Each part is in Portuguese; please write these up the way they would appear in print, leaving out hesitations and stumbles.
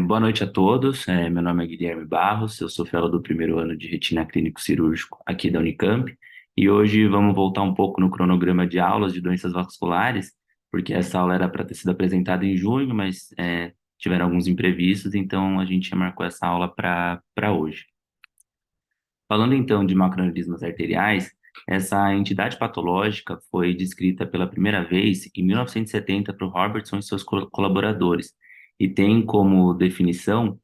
Boa noite a todos. Meu nome é Guilherme Barros, eu sou fellow do primeiro ano de Retina Clínico Cirúrgico aqui da Unicamp. E hoje vamos voltar um pouco no cronograma de aulas de doenças vasculares, porque essa aula era para ter sido apresentada em junho, mas tiveram alguns imprevistos, então a gente marcou essa aula para hoje. Falando então de macroaneurismas arteriais, essa entidade patológica foi descrita pela primeira vez em 1970 por Robertson e seus colaboradores, e tem como definição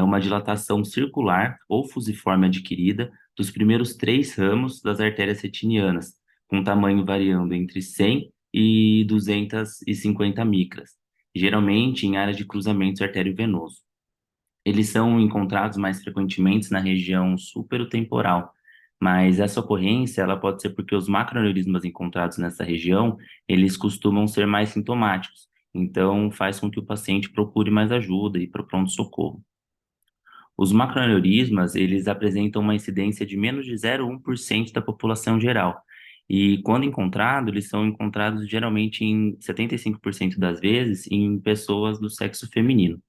uma dilatação circular ou fusiforme adquirida dos primeiros três ramos das artérias retinianas, com tamanho variando entre 100 e 250 micras, geralmente em áreas de cruzamento artério-venoso. Eles são encontrados mais frequentemente na região superotemporal, mas essa ocorrência ela pode ser porque os macroaneurismas encontrados nessa região, eles costumam ser mais sintomáticos, então faz com que o paciente procure mais ajuda e para o pronto-socorro. Os macroaneurismas, eles apresentam uma incidência de menos de 0,1% da população geral, e quando encontrados, eles são encontrados geralmente em 75% das vezes em pessoas do sexo feminino.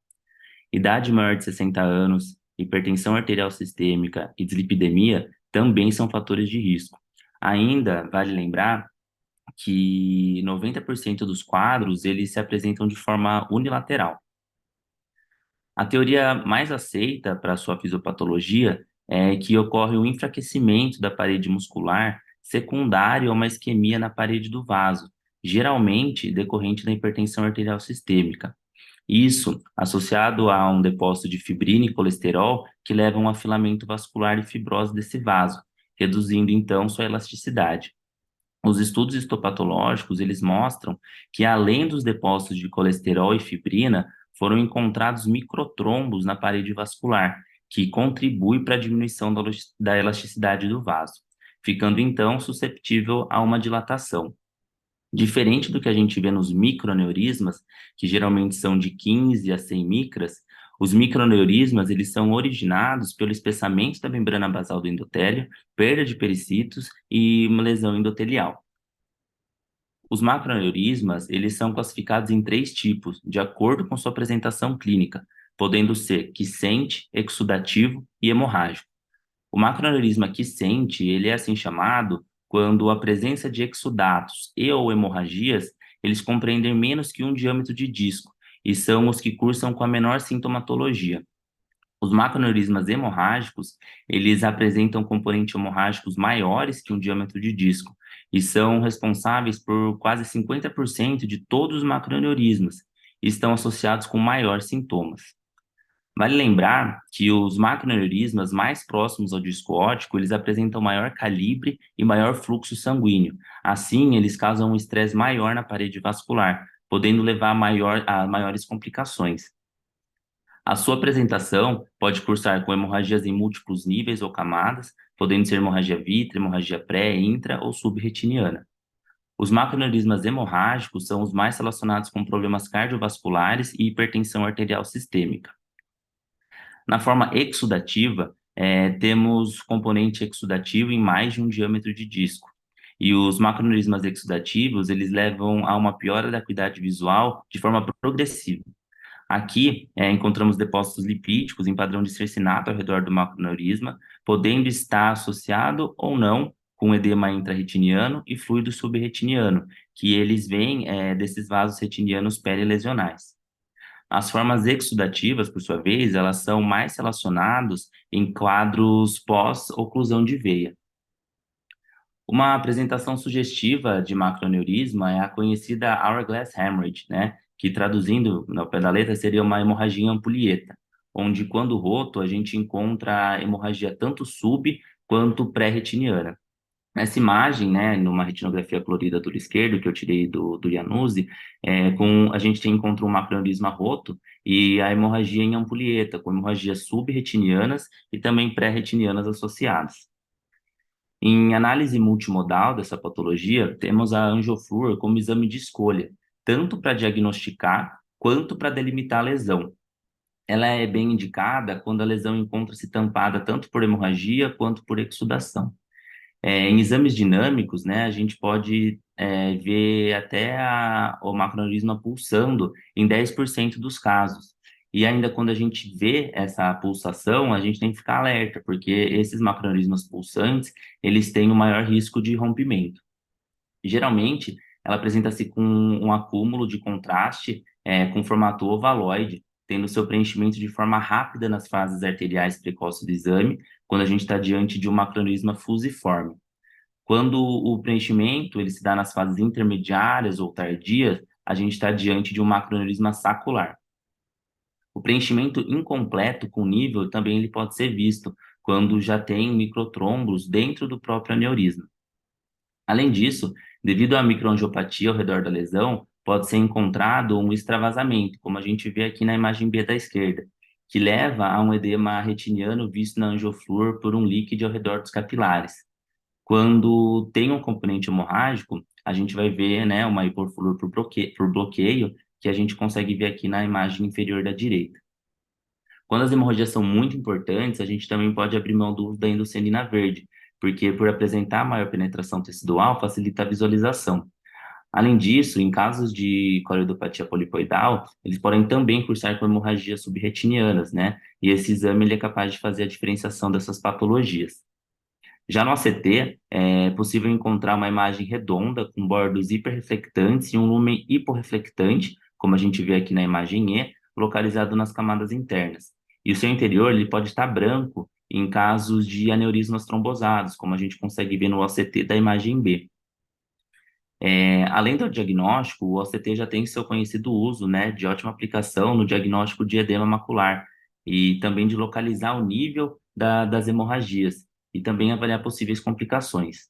Idade maior de 60 anos, hipertensão arterial sistêmica e dislipidemia também são fatores de risco. Ainda vale lembrar que 90% dos quadros eles se apresentam de forma unilateral. A teoria mais aceita para sua fisiopatologia é que ocorre o enfraquecimento da parede muscular secundário a uma isquemia na parede do vaso, geralmente decorrente da hipertensão arterial sistêmica. Isso associado a um depósito de fibrina e colesterol que levam a afilamento vascular e fibrose desse vaso, reduzindo então sua elasticidade. Os estudos histopatológicos, eles mostram que além dos depósitos de colesterol e fibrina, foram encontrados microtrombos na parede vascular, que contribui para a diminuição da elasticidade do vaso, ficando então susceptível a uma dilatação. Diferente do que a gente vê nos microaneurismas, que geralmente são de 15 a 100 micras, os microaneurismas eles são originados pelo espessamento da membrana basal do endotélio, perda de pericitos e uma lesão endotelial. Os macroaneurismas eles são classificados em três tipos, de acordo com sua apresentação clínica, podendo ser quiescente, exudativo e hemorrágico. O macroaneurisma quiescente, ele é assim chamado quando a presença de exudatos e ou hemorragias, eles compreendem menos que um diâmetro de disco e são os que cursam com a menor sintomatologia. Os macroaneurismas hemorrágicos, eles apresentam componentes hemorrágicos maiores que um diâmetro de disco e são responsáveis por quase 50% de todos os macroaneurismas e estão associados com maiores sintomas. Vale lembrar que os macroaneurismas mais próximos ao disco óptico, eles apresentam maior calibre e maior fluxo sanguíneo. Assim, eles causam um estresse maior na parede vascular, podendo levar a maiores complicações. A sua apresentação pode cursar com hemorragias em múltiplos níveis ou camadas, podendo ser hemorragia vítrea, hemorragia pré, intra ou subretiniana. Os macroaneurismas hemorrágicos são os mais relacionados com problemas cardiovasculares e hipertensão arterial sistêmica. Na forma exudativa, temos componente exudativo em mais de um diâmetro de disco. E os macroaneurismas exudativos, eles levam a uma piora da acuidade visual de forma progressiva. Aqui, encontramos depósitos lipídicos em padrão de cercinato ao redor do macroaneurisma, podendo estar associado ou não com edema intrarretiniano e fluido subretiniano, que eles vêm desses vasos retinianos perilesionais. As formas exudativas, por sua vez, elas são mais relacionadas em quadros pós-oclusão de veia. Uma apresentação sugestiva de macroaneurisma é a conhecida Hourglass Hemorrhage, né? Que traduzindo no pé da letra seria uma hemorragia ampulheta, onde quando roto a gente encontra a hemorragia tanto sub quanto pré-retiniana. Essa imagem, né, numa retinografia colorida do olho esquerdo, que eu tirei do Januzzi, a gente encontra um macroaneurisma roto e a hemorragia em ampulheta, com hemorragias subretinianas e também pré-retinianas associadas. Em análise multimodal dessa patologia, temos a angioflúor como exame de escolha, tanto para diagnosticar quanto para delimitar a lesão. Ela é bem indicada quando a lesão encontra-se tampada tanto por hemorragia quanto por exudação. Em exames dinâmicos, né, a gente pode ver até o macroaneurisma pulsando em 10% dos casos. E ainda quando a gente vê essa pulsação, a gente tem que ficar alerta, porque esses macroaneurismas pulsantes, eles têm o maior risco de rompimento. Geralmente, ela apresenta-se com um acúmulo de contraste com formato ovaloide, tendo seu preenchimento de forma rápida nas fases arteriais precoces do exame, quando a gente está diante de um macroaneurisma fusiforme. Quando o preenchimento ele se dá nas fases intermediárias ou tardias, a gente está diante de um macroaneurisma sacular. O preenchimento incompleto com nível também ele pode ser visto quando já tem microtrômbulos dentro do próprio aneurisma. Além disso, devido à microangiopatia ao redor da lesão, pode ser encontrado um extravasamento, como a gente vê aqui na imagem B da esquerda, que leva a um edema retiniano visto na angioflúor por um líquido ao redor dos capilares. Quando tem um componente hemorrágico, a gente vai ver, né, uma hiperflúor por bloqueio, que a gente consegue ver aqui na imagem inferior da direita. Quando as hemorragias são muito importantes, a gente também pode abrir mão da endosselina verde, porque por apresentar maior penetração tecidual, facilita a visualização. Além disso, em casos de coreodopatia polipoidal, eles podem também cursar com hemorragias subretinianas, né? E esse exame ele é capaz de fazer a diferenciação dessas patologias. Já no ACT, é possível encontrar uma imagem redonda com bordos hiperreflectantes e um lumen hiporreflectante, como a gente vê aqui na imagem E, localizado nas camadas internas. E o seu interior ele pode estar branco em casos de aneurismas trombosados, como a gente consegue ver no OCT da imagem B. Além do diagnóstico, o OCT já tem seu conhecido uso, né, de ótima aplicação no diagnóstico de edema macular e também de localizar o nível das hemorragias e também avaliar possíveis complicações.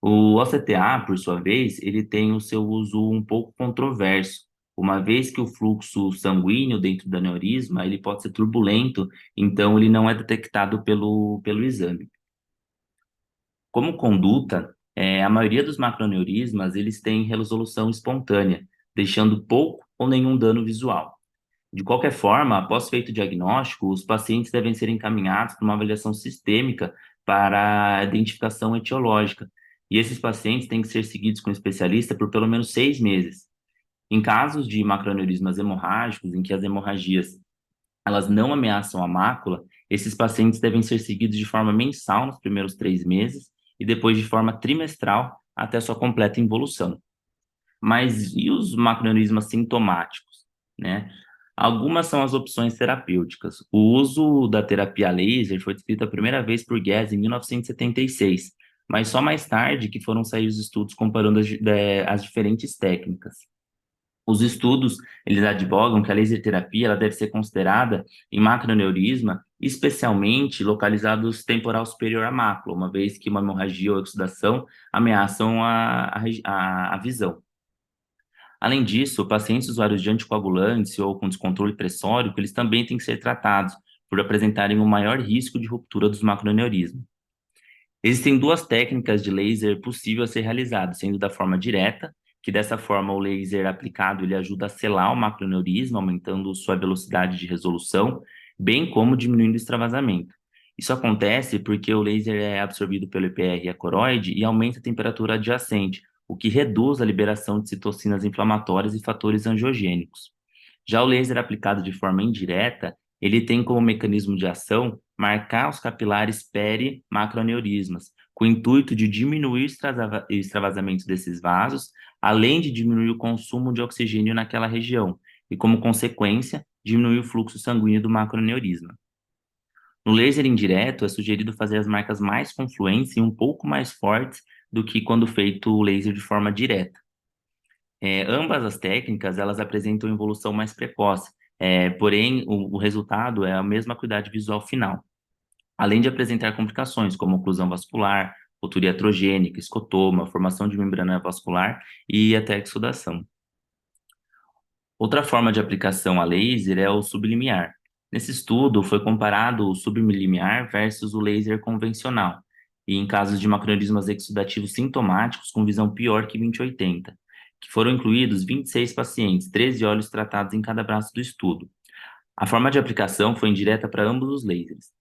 O OCTA, por sua vez, ele tem o seu uso um pouco controverso, uma vez que o fluxo sanguíneo dentro do aneurisma ele pode ser turbulento, então ele não é detectado pelo exame. Como conduta, a maioria dos macroaneurismas eles têm resolução espontânea, deixando pouco ou nenhum dano visual. De qualquer forma, após feito o diagnóstico, os pacientes devem ser encaminhados para uma avaliação sistêmica para a identificação etiológica. E esses pacientes têm que ser seguidos com um especialista por pelo menos 6 meses. Em casos de macroaneurismas hemorrágicos, em que as hemorragias elas não ameaçam a mácula, esses pacientes devem ser seguidos de forma mensal nos primeiros 3 meses e depois de forma trimestral até sua completa involução. Mas e os macroaneurismas sintomáticos, né? Algumas são as opçõões terapêuticas. O uso da terapia laser foi descrito a primeira vez por Guess em 1976, mas só mais tarde que foram sair os estudos comparando as diferentes técnicas. Os estudos, eles advogam que a laser terapia ela deve ser considerada em macroaneurisma, especialmente localizados temporal superior à mácula, uma vez que uma hemorragia ou exudação ameaçam a visão. Além disso, pacientes usuários de anticoagulantes ou com descontrole pressórico, eles também têm que ser tratados por apresentarem um maior risco de ruptura dos macroaneurismas. Existem duas técnicas de laser possível a ser realizada, sendo da forma direta, que dessa forma o laser aplicado ele ajuda a selar o macroaneurisma, aumentando sua velocidade de resolução, bem como diminuindo o extravasamento. Isso acontece porque o laser é absorvido pelo EPR e a coroide e aumenta a temperatura adjacente, o que reduz a liberação de citocinas inflamatórias e fatores angiogênicos. Já o laser aplicado de forma indireta, ele tem como mecanismo de ação marcar os capilares peri-macroaneurismas, com o intuito de diminuir o extravasamento desses vasos, além de diminuir o consumo de oxigênio naquela região, e como consequência, diminuir o fluxo sanguíneo do macroaneurisma. No laser indireto, é sugerido fazer as marcas mais confluentes e um pouco mais fortes do que quando feito o laser de forma direta. Ambas as técnicas, elas apresentam evolução mais precoce, porém, o resultado é a mesma acuidade visual final, além de apresentar complicações, como oclusão vascular, rotura iatrogênica, escotoma, formação de membrana vascular e até exsudação. Outra forma de aplicação a laser é o sublimiar. Nesse estudo, foi comparado o sublimiar versus o laser convencional, e em casos de macroaneurismas exudativos sintomáticos com visão pior que 20/80, que foram incluídos 26 pacientes, 13 olhos tratados em cada braço do estudo. A forma de aplicação foi indireta para ambos os lasers.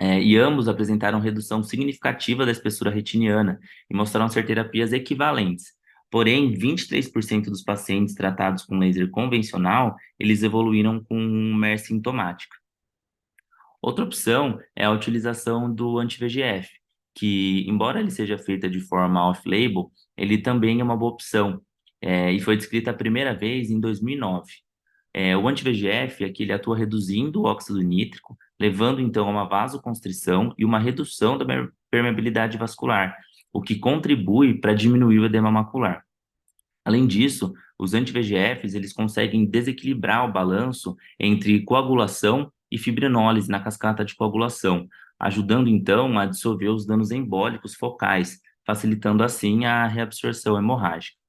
E ambos apresentaram redução significativa da espessura retiniana e mostraram ser terapias equivalentes. Porém, 23% dos pacientes tratados com laser convencional, eles evoluíram com MER sintomática. Outra opção é a utilização do anti-VEGF, que, embora ele seja feita de forma off-label, ele também é uma boa opção, e foi descrita a primeira vez em 2009. O anti-VEGF é que ele atua reduzindo o óxido nítrico, levando então a uma vasoconstrição e uma redução da permeabilidade vascular, o que contribui para diminuir o edema macular. Além disso, os anti-VEGFs eles conseguem desequilibrar o balanço entre coagulação e fibrinólise na cascata de coagulação, ajudando então a dissolver os danos embólicos focais, facilitando assim a reabsorção hemorrágica.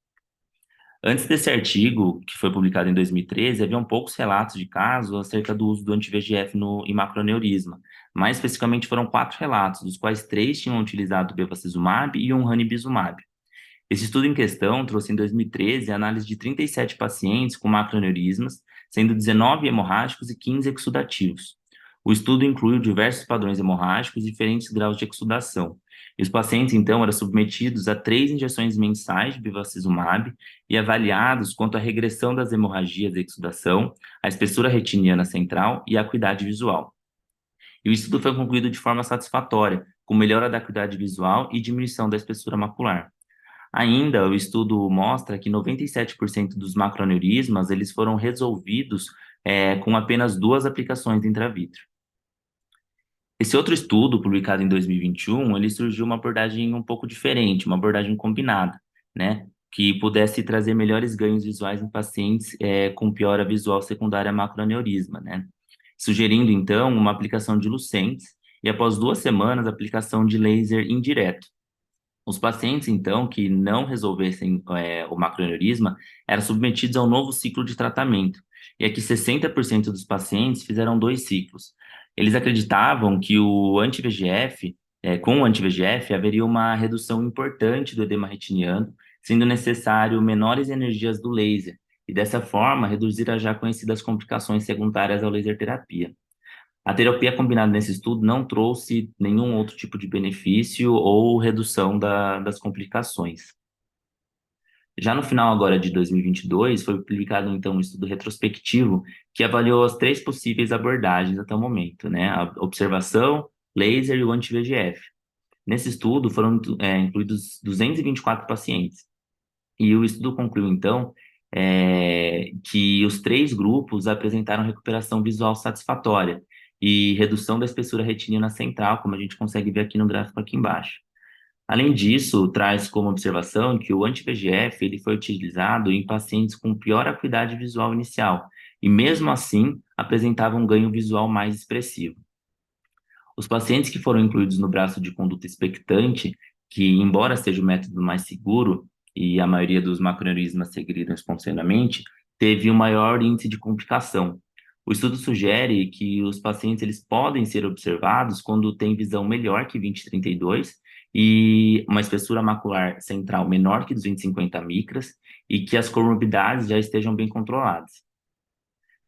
Antes desse artigo, que foi publicado em 2013, haviam poucos relatos de casos acerca do uso do anti-VEGF em macroneurisma. Mais especificamente, foram 4 relatos, dos quais 3 tinham utilizado bevacizumab e um ranibizumab. Esse estudo em questão trouxe em 2013 a análise de 37 pacientes com macroneurismas, sendo 19 hemorrágicos e 15 exudativos. O estudo incluiu diversos padrões hemorrágicos e diferentes graus de exudação. E os pacientes, então, eram submetidos a 3 injeções mensais de bevacizumab e avaliados quanto à regressão das hemorragias e exudação, a espessura retiniana central e a acuidade visual. E o estudo foi concluído de forma satisfatória, com melhora da acuidade visual e diminuição da espessura macular. Ainda, o estudo mostra que 97% dos macroneurismas eles foram resolvidos com apenas 2 aplicações intravítreas. Esse outro estudo, publicado em 2021, ele surgiu uma abordagem um pouco diferente, uma abordagem combinada, né? Que pudesse trazer melhores ganhos visuais em pacientes com piora visual secundária a macroaneurisma, né? Sugerindo, então, uma aplicação de lucentes e, após 2 semanas, aplicação de laser indireto. Os pacientes, então, que não resolvessem o macroaneurisma eram submetidos a um novo ciclo de tratamento. E aqui 60% dos pacientes fizeram 2 ciclos. Eles acreditavam que com o anti-VEGF haveria uma redução importante do edema retiniano, sendo necessário menores energias do laser, e dessa forma reduzir as já conhecidas complicações secundárias ao laser terapia. A terapia combinada nesse estudo não trouxe nenhum outro tipo de benefício ou redução das complicações. Já no final agora de 2022, foi publicado então um estudo retrospectivo que avaliou as 3 possíveis abordagens até o momento, né? A observação, laser e o anti-VEGF. Nesse estudo foram incluídos 224 pacientes. E o estudo concluiu então que os 3 grupos apresentaram recuperação visual satisfatória e redução da espessura retiniana central, como a gente consegue ver aqui no gráfico aqui embaixo. Além disso, traz como observação que o anti-VEGF ele foi utilizado em pacientes com pior acuidade visual inicial, e mesmo assim apresentavam um ganho visual mais expressivo. Os pacientes que foram incluídos no braço de conduta expectante, que embora seja o método mais seguro, e a maioria dos macroaneurismas segredam espontaneamente, teve um maior índice de complicação. O estudo sugere que os pacientes eles podem ser observados quando têm visão melhor que 20/32 e uma espessura macular central menor que 250 micras e que as comorbidades já estejam bem controladas.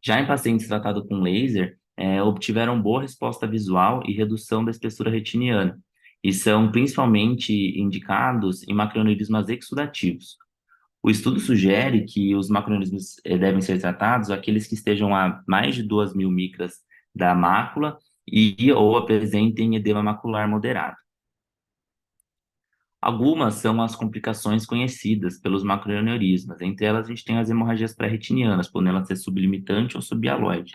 Já em pacientes tratados com laser, obtiveram boa resposta visual e redução da espessura retiniana, e são principalmente indicados em macroaneurismas exudativos. O estudo sugere que os macroaneurismas devem ser tratados aqueles que estejam a mais de 2.000 micras da mácula e ou apresentem edema macular moderado. Algumas são as complicações conhecidas pelos macroaneurismas. Entre elas, a gente tem as hemorragias pré-retinianas, podendo elas ser sublimitante ou subhialoide.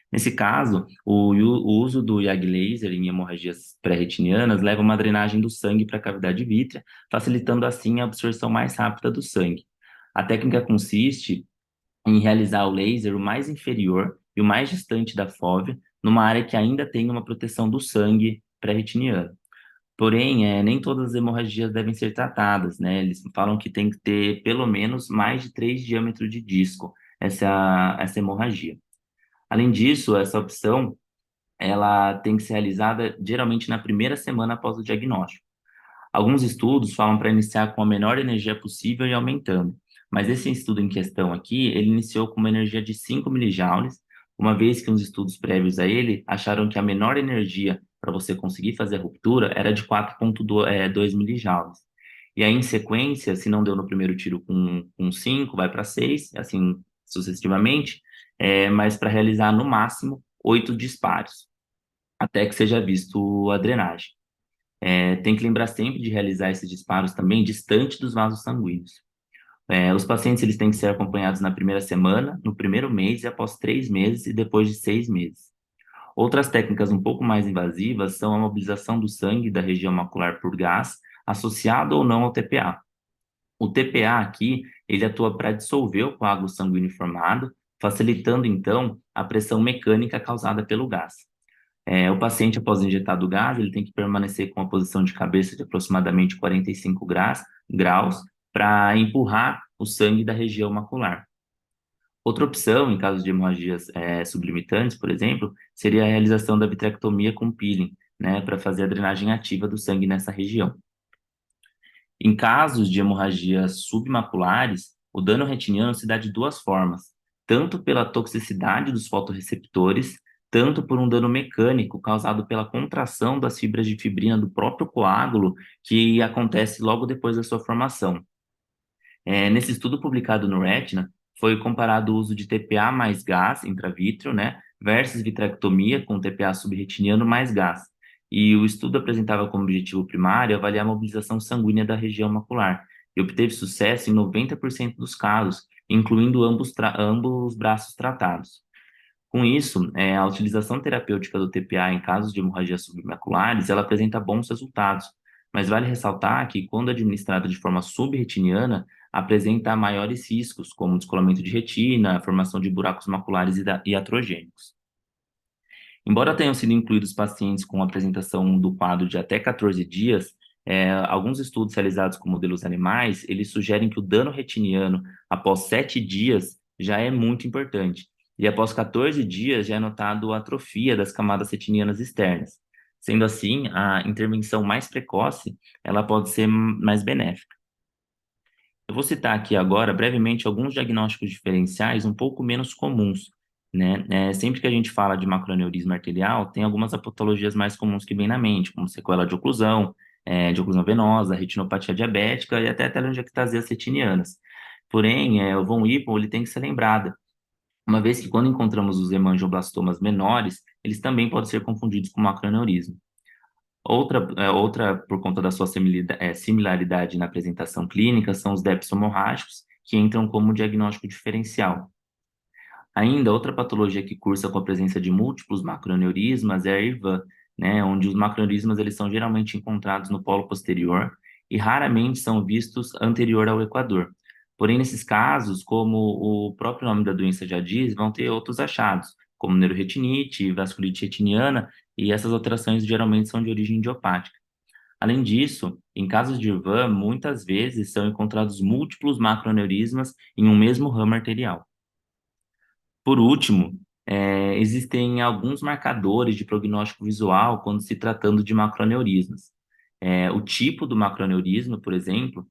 Nesse caso, o uso do YAG laser em hemorragias pré-retinianas leva uma drenagem do sangue para a cavidade vítrea, facilitando assim a absorção mais rápida do sangue. A técnica consiste em realizar o laser o mais inferior e o mais distante da fóvea, numa área que ainda tem uma proteção do sangue pré-retiniano. Porém, nem todas as hemorragias devem ser tratadas, né? Eles falam que tem que ter pelo menos mais de 3 diâmetros de disco, essa hemorragia. Além disso, essa opção, ela tem que ser realizada geralmente na primeira semana após o diagnóstico. Alguns estudos falam para iniciar com a menor energia possível e aumentando, mas esse estudo em questão aqui, ele iniciou com uma energia de 5 milijoules, uma vez que uns estudos prévios a ele acharam que a menor energia para você conseguir fazer a ruptura era de 4,2 milijoules. E aí, em sequência, se não deu no primeiro tiro com 5, vai para 6, assim sucessivamente, mas para realizar no máximo 8 disparos, até que seja visto a drenagem. Tem que lembrar sempre de realizar esses disparos também distante dos vasos sanguíneos. Os pacientes eles têm que ser acompanhados na primeira semana, no primeiro mês e após 3 meses e depois de 6 meses. Outras técnicas um pouco mais invasivas são a mobilização do sangue da região macular por gás, associado ou não ao TPA. O TPA aqui, ele atua para dissolver o coágulo sanguíneo formado, facilitando então a pressão mecânica causada pelo gás. O paciente, após injetado o gás, ele tem que permanecer com a posição de cabeça de aproximadamente 45 graus para empurrar o sangue da região macular. Outra opção, em caso de hemorragias sublimitantes, por exemplo, seria a realização da vitrectomia com peeling, né, para fazer a drenagem ativa do sangue nessa região. Em casos de hemorragias submaculares, o dano retiniano se dá de duas formas, tanto pela toxicidade dos fotorreceptores, tanto por um dano mecânico causado pela contração das fibras de fibrina do próprio coágulo, que acontece logo depois da sua formação. Nesse estudo publicado no Retina, foi comparado o uso de TPA mais gás intravítrea, né, versus vitrectomia com TPA subretiniano mais gás. E o estudo apresentava como objetivo primário avaliar a mobilização sanguínea da região macular, e obteve sucesso em 90% dos casos, incluindo ambos braços tratados. Com isso, a utilização terapêutica do TPA em casos de hemorragias submaculares, ela apresenta bons resultados, mas vale ressaltar que, quando administrada de forma subretiniana, apresenta maiores riscos, como descolamento de retina, formação de buracos maculares e iatrogênicos. Embora tenham sido incluídos pacientes com apresentação do quadro de até 14 dias, alguns estudos realizados com modelos animais, eles sugerem que o dano retiniano após 7 dias já é muito importante. E após 14 dias já é notado a atrofia das camadas retinianas externas. Sendo assim, a intervenção mais precoce, ela pode ser mais benéfica. Eu vou citar aqui agora, brevemente, alguns diagnósticos diferenciais um pouco menos comuns, né? Sempre que a gente fala de macroaneurisma arterial, tem algumas patologias mais comuns que vêm na mente, como sequela de oclusão venosa, retinopatia diabética e até telangiectasias retinianas. Porém, o von Hippel, ele tem que ser lembrado, uma vez que quando encontramos os hemangioblastomas menores, eles também podem ser confundidos com macroaneurisma. Outra, por conta da sua similaridade na apresentação clínica, são os débitos hemorrágicos, que entram como diagnóstico diferencial. Ainda, outra patologia que cursa com a presença de múltiplos macroaneurismas é a IRVAN, né, onde os macroaneurismas eles são geralmente encontrados no polo posterior e raramente são vistos anterior ao equador. Porém, nesses casos, como o próprio nome da doença já diz, vão ter outros achados, como neuroretinite, vasculite retiniana, e essas alterações geralmente são de origem idiopática. Além disso, em casos de IRVAN, muitas vezes são encontrados múltiplos macroaneurismas em um mesmo ramo arterial. Por último, existem alguns marcadores de prognóstico visual quando se tratando de macroaneurismas. O tipo do macroaneurisma, por exemplo,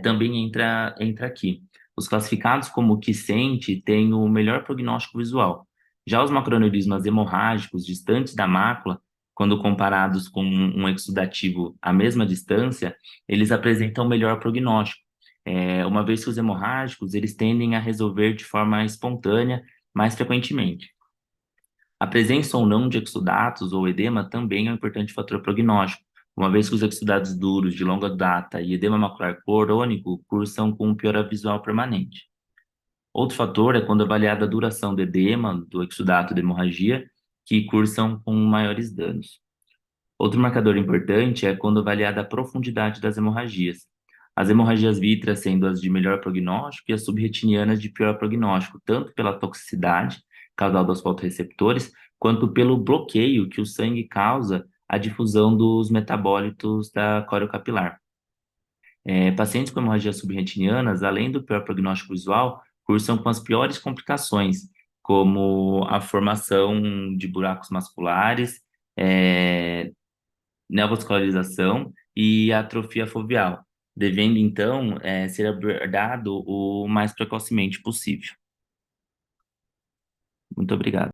também entra aqui. Os classificados como quiescente têm o melhor prognóstico visual. Já os macroaneurismas hemorrágicos distantes da mácula, quando comparados com um exudativo à mesma distância, eles apresentam o melhor prognóstico. Uma vez que os hemorrágicos, eles tendem a resolver de forma espontânea mais frequentemente. A presença ou não de exudatos ou edema também é um importante fator prognóstico, uma vez que os exudatos duros de longa data e edema macular crônico cursam com piora visual permanente. Outro fator é quando avaliada a duração do edema, do exudato de hemorragia, que cursam com maiores danos. Outro marcador importante é quando avaliada a profundidade das hemorragias. As hemorragias vítreas sendo as de melhor prognóstico e as subretinianas de pior prognóstico, tanto pela toxicidade causada aos fotorreceptores, quanto pelo bloqueio que o sangue causa à difusão dos metabólitos da coriocapilar. Pacientes com hemorragias subretinianas, além do pior prognóstico visual, cursam com as piores complicações, como a formação de buracos musculares, neovascularização e atrofia foveal, devendo então ser abordado o mais precocemente possível. Muito obrigado.